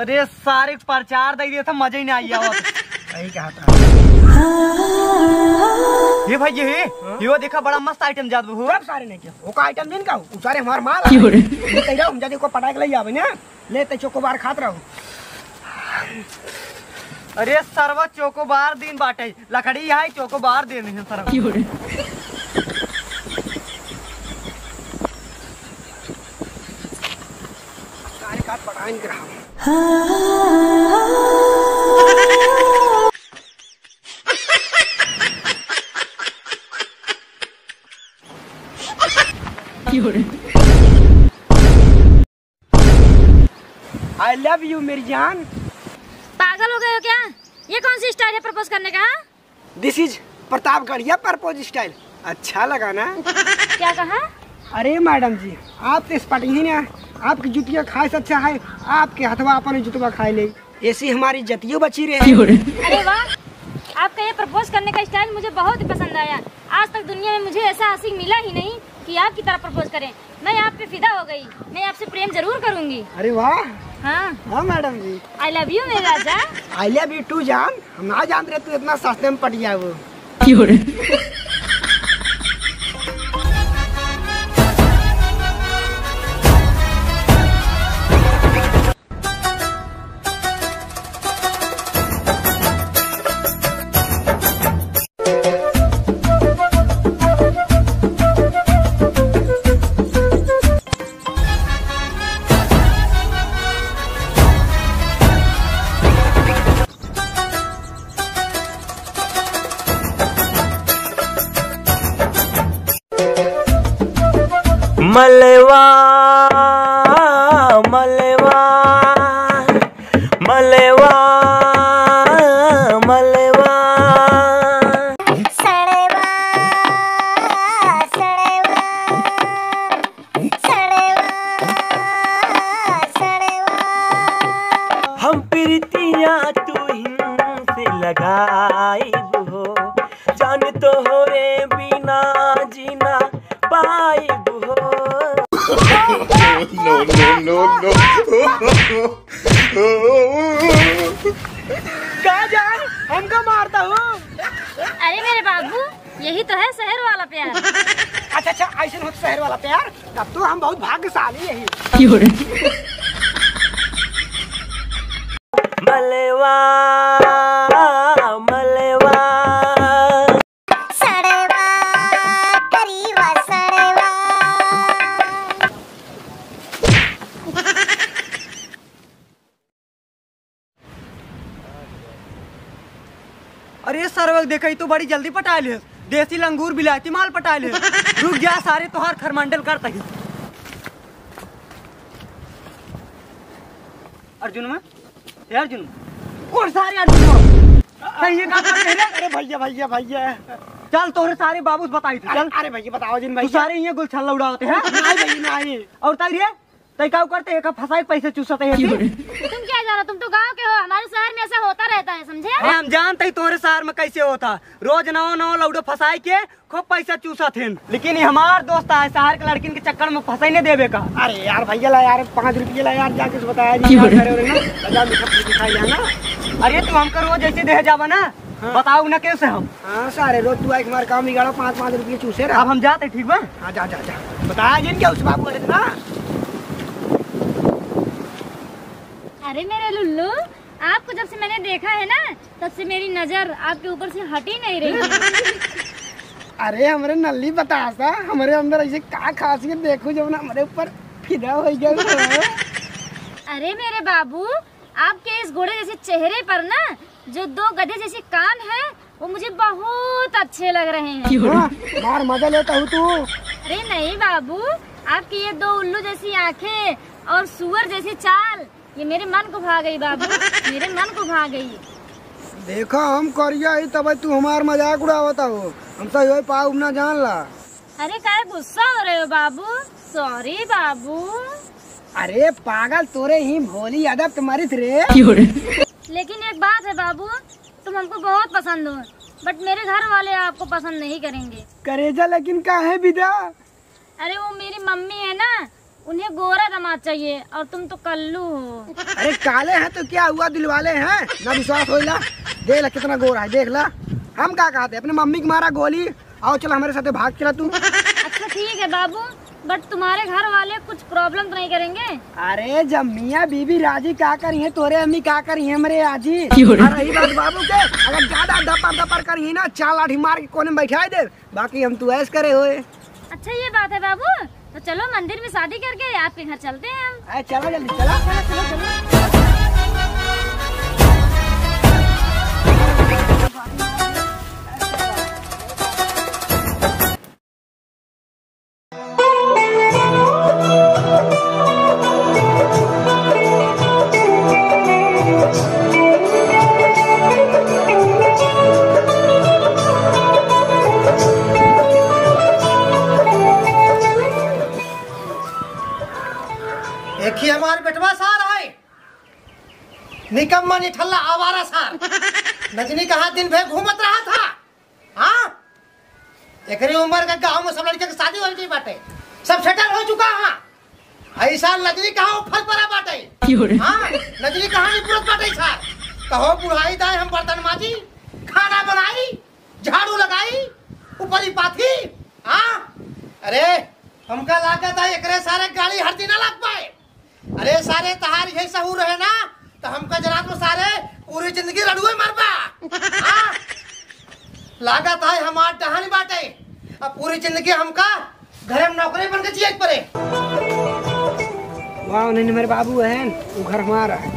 अरे सारे प्रचार दे दिया था, मजा ही नहीं आया। सही कहा था। ये भाई ये देखा बड़ा मस्त आइटम जात हो। सब सारे नहीं क्या वो का आइटम दिन का उ सारे हमार माल तेरा हम जदी को पटाक ले आवे ना ले ते चोकोबार खात रहो। अरे सरवा चोकोबार दिन बाटे लकड़ी है चोकोबार दिन है सरवा। सारे काट पटाइन के रहा। I love you मेरी जान। पागल हो गए हो क्या? ये कौन सी स्टाइल है प्रपोज करने का? दिस इज प्रतापगढ़िया प्रपोज स्टाइल। अच्छा लगा ना? क्या कहा? अरे मैडम जी आप तो स्पट ही ना, आपकी जुतिया खाए से अच्छा है आपके हथवा अपन जुतवा खाए ले, ऐसी हमारी जतियों बची रहे। अरे वाह, आपका ये प्रपोज करने का स्टाइल मुझे बहुत ही पसंद आया। आज तक दुनिया में मुझे ऐसा आशिक मिला ही नहीं कि आपकी तरह प्रपोज करें। मैं आप पे फिदा हो गई, मैं आपसे प्रेम जरूर करूंगी। अरे वाह। हाँ हाँ madam ji. I love you मेरे राजा। आई लव यू टू जान। हम ना जान रहे तू इतना सस्ते में पट गया वो। मलवा मलवा मलवा मलवा सड़वा सड़वा सड़वा सड़वा। हम प्रीतियाँ तू से लगाई हो, जान तो हो रे बिना जीना पाई हो। No, no, no, no. क्या जान हमका मारता हूँ। अरे मेरे बाबू यही तो है शहर वाला प्यार। अच्छा अच्छा ऐसे हो शहर वाला प्यार, तब तो हम बहुत भाग्यशाली यही। मलवा मलवा सड़वा करीवा सड़वा। अरे सरवा देखा तो बड़ी जल्दी पटा ले, देसी लंगूर बिलायती माल पटा ले। रुक जा सारे तोहार खरमंडल करता ही। अर्जुन में अर्जुन और सारे अर्जुन ये काम करते हैं। अरे भैया भैया भैया चल तोरे सारे बाबूस बताई थे। चल अरे भैया बताओ जिन भाई तू सारे ये गुलछल्ला उड़ाते हैं। नहीं भैया नहीं। और ताई रे तई का करते एक फसाई पैसे चूसते हैं। तुम क्या जानो, तुम तो गांव के हो, हमारे शहर में ऐसा होता रहता है समझे। अरे हम जानते ही तोरे शहर में कैसे होता, रोज नौ नौ लौडो फसाई के खूब पैसा चूसा थे। लेकिन ये हमार दोस्त है शहर के लड़किन के चक्कर में फसाई नहीं देवे का। अरे यार भैया ला यार 5 रुपये ला यार जाके बताया जी क्या करे ना लगा मीठा दिखाई जाना। अरे तू हमको रोज ऐसे दे जावा ना। हाँ। बताओ ना कैसे हम। हाँ सारे रोज तू एक हमारे काम बिगाड़ो 5-5 रुपये चूसे रहा। अब हम जाते ठीक बा। हाँ जा जा जा बताया जिन क्या उस बाबू करे ना। अरे मेरे लुल्लू आपको जब से मैंने देखा है ना तब से मेरी नजर आपके ऊपर से हट ही नहीं रही। अरे हमारे नल्ली बता सा हमारे अंदर ऐसे क्या खासियत देखो जब ना हमारे ऊपर फिदा हो गया। अरे मेरे बाबू आपके इस घोड़े जैसे चेहरे पर ना जो 2 गधे जैसे कान है वो मुझे बहुत अच्छे लग रहे हैं। मार मजा लेता हूँ तू। अरे नहीं बाबू, आपकी ये 2 उल्लू जैसी आंखें और सुअर जैसी चाल ये मेरे मन को भा गई बाबू, मेरे मन को भा गई। देखो हम करिया ही तब तू हमार मजाक उड़ावता हो, हम तो यो पाऊ ना जान ला। अरे क्या गुस्सा हो रहे हो बाबू? सॉरी बाबू। अरे पागल तोरे ही भोली अदब तुम्हारी रे। लेकिन एक बात है बाबू, तुम हमको बहुत पसंद हो। बट मेरे घर वाले आपको पसंद नहीं करेंगे। करेजा लेकिन का है विदा? अरे वो मेरी मम्मी है ना, उन्हें गोरा दामाद चाहिए और तुम तो कल्लू हो। अरे काले हैं तो क्या हुआ, दिलवाले हैं ना, विश्वास होइला। देख ला कितना गोरा है, देख ला। हम क्या कहते अपने मम्मी की मारा गोली, आओ चल हमारे साथ भाग चला तू। अच्छा ठीक है बाबू, बट तुम्हारे घर वाले कुछ प्रॉब्लम तो नहीं करेंगे? अरे जब मियाँ बीबी राजी क्या करी है, तोरे अम्मी क्या करी है मेरे आजी। रही बात बाबू के, अगर ज्यादा दपर दपर करी ना, 4 लाठी मार के कोने में बैठा दे, बाकी हम तू ऐस करे हुए। अच्छा ये बात है बाबू, तो चलो मंदिर में शादी करके आपके घर चलते हैं हम। चलो जल्दी चला। हमारे बेटवा सार है निकम्मा निठल्ला आवारा सार। नजनी कहा दिन भर घूमत रहा था। हाँ एकरी उम्र का गांव में सब लड़के की शादी हो गई बाटे, सब सेटल हो चुका है। ऐसा नजनी कहा फल पड़ा बाटे। हाँ नजनी कहा नहीं पूरत बाटे सार। कहो बुढ़ाई दाए हम बर्तन माजी, खाना बनाई, झाड़ू लगाई, ऊपरी पाथी। हाँ अरे हमका लागत है एकरे सारे गाड़ी हर दिन लग पाए। अरे सारे तहार यही सहूर है ना, तो हमका जरा तो सारे पूरी जिंदगी रड़ुए मरबा। लागत है हमार टहनी बाटे, अब पूरी जिंदगी हमका घर में नौकरी बन के जिए पड़े। वाह नहीं मेरे बाबू है, वो घर हमारा है।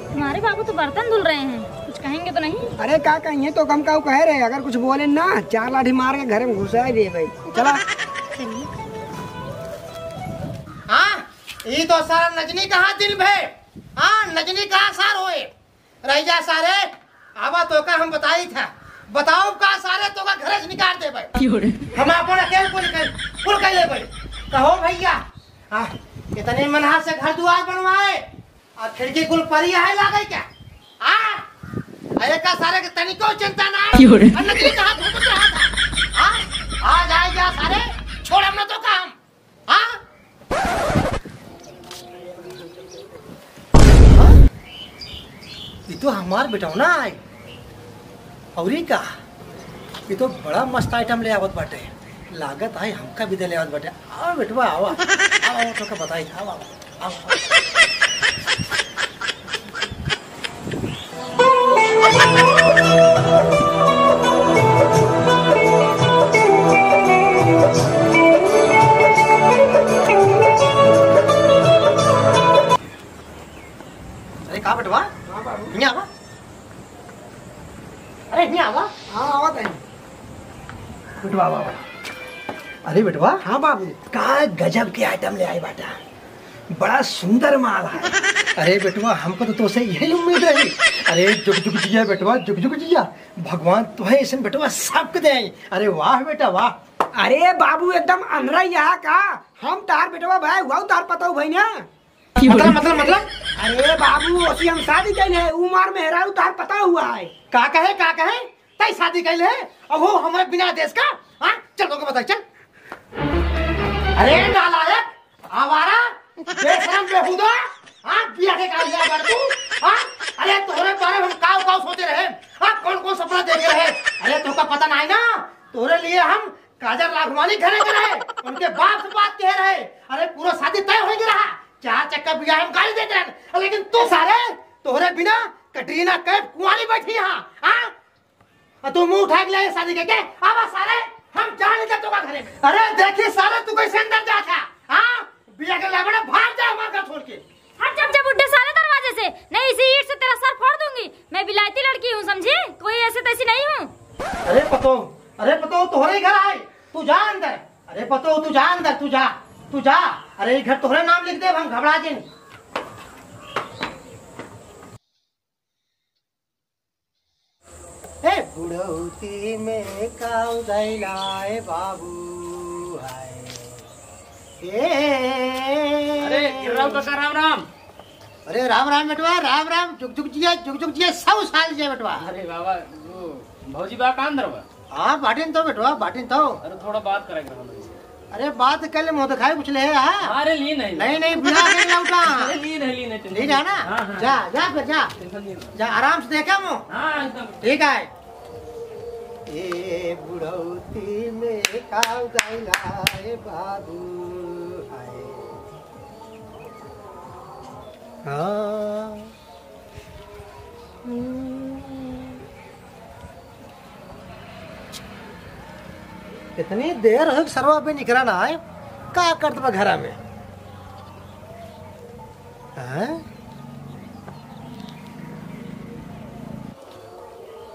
तुम्हारे बाबू तो बर्तन धुल रहे हैं, कुछ कहेंगे तो नहीं? अरे क्या कहेंगे, तो कम का कह रहे, अगर कुछ बोले ना 4 लाठी मार के घर में घुसा दे भाई। चला हाँ ये तो सारा नजनी कहा दिन भे। हाँ नजनी कहा सार होए रह जा सारे। आवा तो का हम बताई था, बताओ का सारे तो का घर से निकाल दे भाई। हम अपन अकेले पुल कर ले भाई। कहो भैया हाँ इतने मनहा से घर दुआर बनवाए और खिड़की कुल परिया है लागे क्या? हाँ अरे का सारे के तनिको चिंता ना है। नजनी कहा घूमत रहा था। हाँ आ जाएगा सारे, छोड़ हमने तो काम। हाँ ये तो हमार बेटौना है और का ये तो बड़ा मस्त आइटम ले आवत बाटे। लागत है हमका भी दे ले आवत बाटे। आओ बेटवा आओ आओ तो का बताई आओ आओ आओ, अरे कहा बेटवा नहीं आवा? अरे नहीं आवा? हाँ आवत है बेटवा बाबा। अरे बेटवा हाँ बाबू का गजब के आइटम ले आई बाटा, बड़ा सुंदर माल है। अरे बेटवा हमको तो तुझसे यही उम्मीद रही। अरे जुग जुग जिया बेटवा, जुग जुग जिया, भगवान तुम्हें ऐसे बेटवा सबके दे। अरे वाह बेटा वाह। अरे बाबू एकदम अंधरा यहाँ का, हम तार बेटवा भाई हुआ तार पता भाई ना। मतलब अरे बाबू ओसी हम शादी कैले है, उमर में हेरा तार पता हुआ है। का कहे तई शादी कैले है और वो हमारे बिना देश का। हाँ चल तो बता चल। अरे नालायक आवारा बेशरम बेहुदा, हाँ बिया के काल गया तू। हाँ अरे तोरे बारे में हम काव सोचे रहे। हाँ कौन कौन सपना देखे रहे। अरे तुमका पता नहीं ना, तोरे लिए हम काजर लाखवानी घरे के रहे, उनके बाप से बात कह रहे। अरे पूरा शादी तय हो गया रहा, 4 चक्का बिया हम गाली देते रहे। लेकिन तू सारे तोरे बिना कटरीना कैफ कुंवारी बैठी यहाँ। हाँ तू मुंह उठा के लाए शादी के आवा सारे, हम जान नहीं तो का घरे। अरे देखिए सारे तू कैसे अंदर जा था। हाँ बिया के लाबड़ा भाग जा हमारा घर छोड़ के। हट जब बुड्ढे सारे दरवाजे से, नहीं इसी ईंट से तेरा सर फोड़ दूंगी। मैं विलायती लड़की हूँ समझी, कोई ऐसे तैसी नहीं हूँ। अरे पतो तोहरे घर आए, तू जा अंदर। अरे पतो तू जा अंदर, तू जा। अरे घर तोहरे नाम लिख दे, हम घबरा जिन। हे बुढ़ौती में काऊ दैलाए बाबू आए। अरे राम राम। अरे राम राम बेटवा, राम राम, जुग जुग जिया 100 साल जिया बेटवा। अरे बाबा भौजी बा का अंदर बा? हाँ बाटिन तो बेटवा बाटिन तो। अरे थोड़ा बात करेंगे हम। अरे बात कर ले मुँह तो खाए कुछ ले है। अरे ली नहीं नहीं नहीं बिना के लौटा। अरे ली नहीं नहीं जाना। हाँ, हाँ। जा जा फिर जा टेंशन नहीं। जा आराम से देखा मुँह। हाँ एकदम ठीक है। ए बुढ़ौती में काऊ गैला ए बाबू आए। हाँ इतनी देर हो सरवा पे निकला ना है का करत बा घरा में। हैं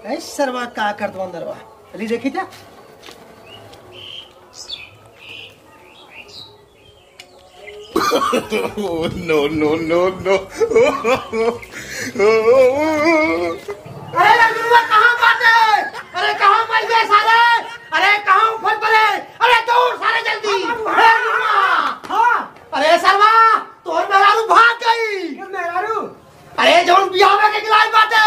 ऐ सरवा का करत बा अंदर बा अली देखी जा। no, no, no, no. अरे लड़ुआ कहाँ बाटे? अरे कहाँ मर गए साले? अरे कहाँ उफल पड़े? अरे दौड़ साले जल्दी। अरे लड़ुआ। हाँ। अरे सरवा तोर मेहरारू भाग गई। क्यों मेहरारू? अरे जोन बियाह के गिलाई बाटे।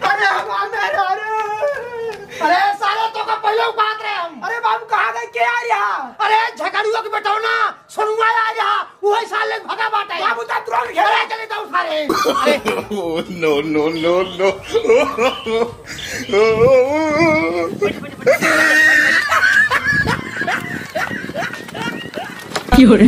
अरे हमार मेहरारू। अरे साले तो का पहले बात रहे हम। अरे बाबू कहाँ गए क्या यहाँ? अरे झगड़ुआ के बेटा ना सुनुआ आ जा वही साले भगा बाटे। बाबू तो तुरंत अरे चले जाओ सारे। अरे no, no, no, no. কি hore